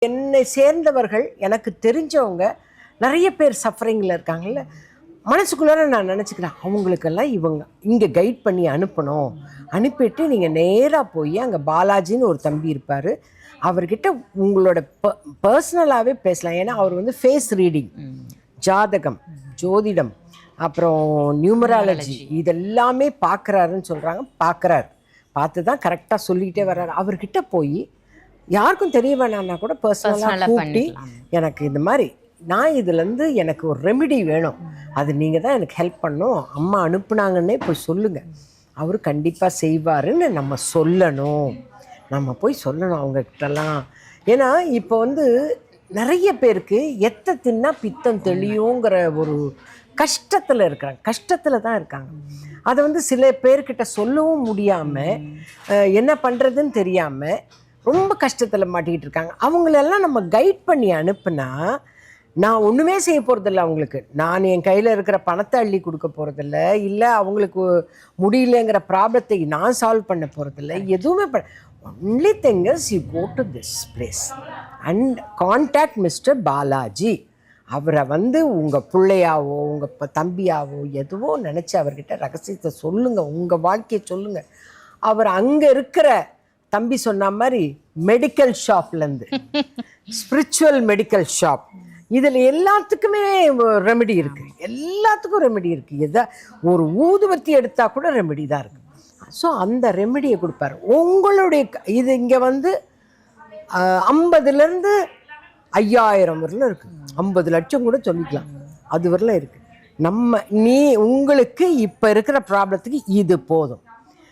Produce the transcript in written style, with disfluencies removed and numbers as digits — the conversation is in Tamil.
என்னை சேர்ந்தவர்கள் எனக்கு தெரிஞ்சவங்க நிறைய பேர் சஃபரிங்கில் இருக்காங்கல்ல. மனசுக்குள்ளார நான் நினச்சிக்கிறேன், அவங்களுக்கெல்லாம் இவங்க இங்கே கைட் பண்ணி அனுப்பணும். அனுப்பிட்டு நீங்கள் நேராக போய் அங்கே பாலாஜின்னு ஒரு தம்பி இருப்பார், அவர்கிட்ட உங்களோட பர்சனலாகவே பேசலாம். ஏன்னா அவர் வந்து ஃபேஸ் ரீடிங், ஜாதகம், ஜோதிடம், அப்புறம் நியூமராலஜி இதெல்லாமே பார்க்குறாருன்னு சொல்கிறாங்க. பார்த்து தான் கரெக்டாக சொல்லிக்கிட்டே வர்றாரு. அவர்கிட்ட போய் யாருக்கும் தெரிய வேணான்னா கூட பர்சனலாக கூப்பிட்டு, எனக்கு இந்த மாதிரி நான் இதுலேருந்து எனக்கு ஒரு ரெமிடி வேணும், அது நீங்கள் தான் எனக்கு ஹெல்ப் பண்ணணும், அம்மா அனுப்புனாங்கன்னே போய் சொல்லுங்கள், அவர் கண்டிப்பாக செய்வாருன்னு நம்ம சொல்லணும். நம்ம போய் சொல்லணும் அவங்கக்கிட்டலாம். ஏன்னா இப்போ வந்து நிறைய பேருக்கு எத்தை தின்னா பித்தம் தெளியுங்கிற ஒரு கஷ்டத்தில் இருக்கிறாங்க, கஷ்டத்தில் தான் இருக்காங்க. அதை வந்து சில பேர்கிட்ட சொல்லவும் முடியாமல், என்ன பண்ணுறதுன்னு தெரியாமல் ரொம்ப கஷ்டத்தில் மாட்டிக்கிட்டு இருக்காங்க. அவங்களெல்லாம் நம்ம கைட் பண்ணி அனுப்புனா, நான் ஒன்றுமே செய்ய போகிறதில்ல அவங்களுக்கு. நான் என் கையில் இருக்கிற பணத்தை அள்ளி கொடுக்க போகிறதில்ல, இல்லை அவங்களுக்கு முடியலங்கிற ப்ராப்ளத்தை நான் சால்வ் பண்ண போகிறதில்ல, எதுவுமே only thing is you go to this place and contact mister Balaji. அவரை வந்து உங்கள் பிள்ளையாவோ உங்கள் தம்பியாவோ எதுவோ நினச்சி அவர்கிட்ட ரகசியத்தை சொல்லுங்கள், உங்கள் வாழ்க்கையை சொல்லுங்கள். அவர் அங்கே இருக்கிற தம்பி சொன்ன மாதிரி மெடிக்கல் ஷாப்லேருந்து ஸ்பிரிச்சுவல் மெடிக்கல் ஷாப், இதில் எல்லாத்துக்குமே ரெமெடி இருக்குது, எல்லாத்துக்கும் ரெமெடி இருக்குது. எதா ஒரு ஊதுபத்தி எடுத்தால் கூட ரெமெடி தான் இருக்குது. ஸோ அந்த ரெமெடியை கொடுப்பாரு. உங்களுடைய இது இங்கே வந்து 50லேருந்து 5000 வரலும் இருக்குது, 50 லட்சம் கூட சொல்லிக்கலாம், அது வரலாம் இருக்குது. உங்களுக்கு இப்போ இருக்கிற ப்ராப்ளத்துக்கு இது போதும்.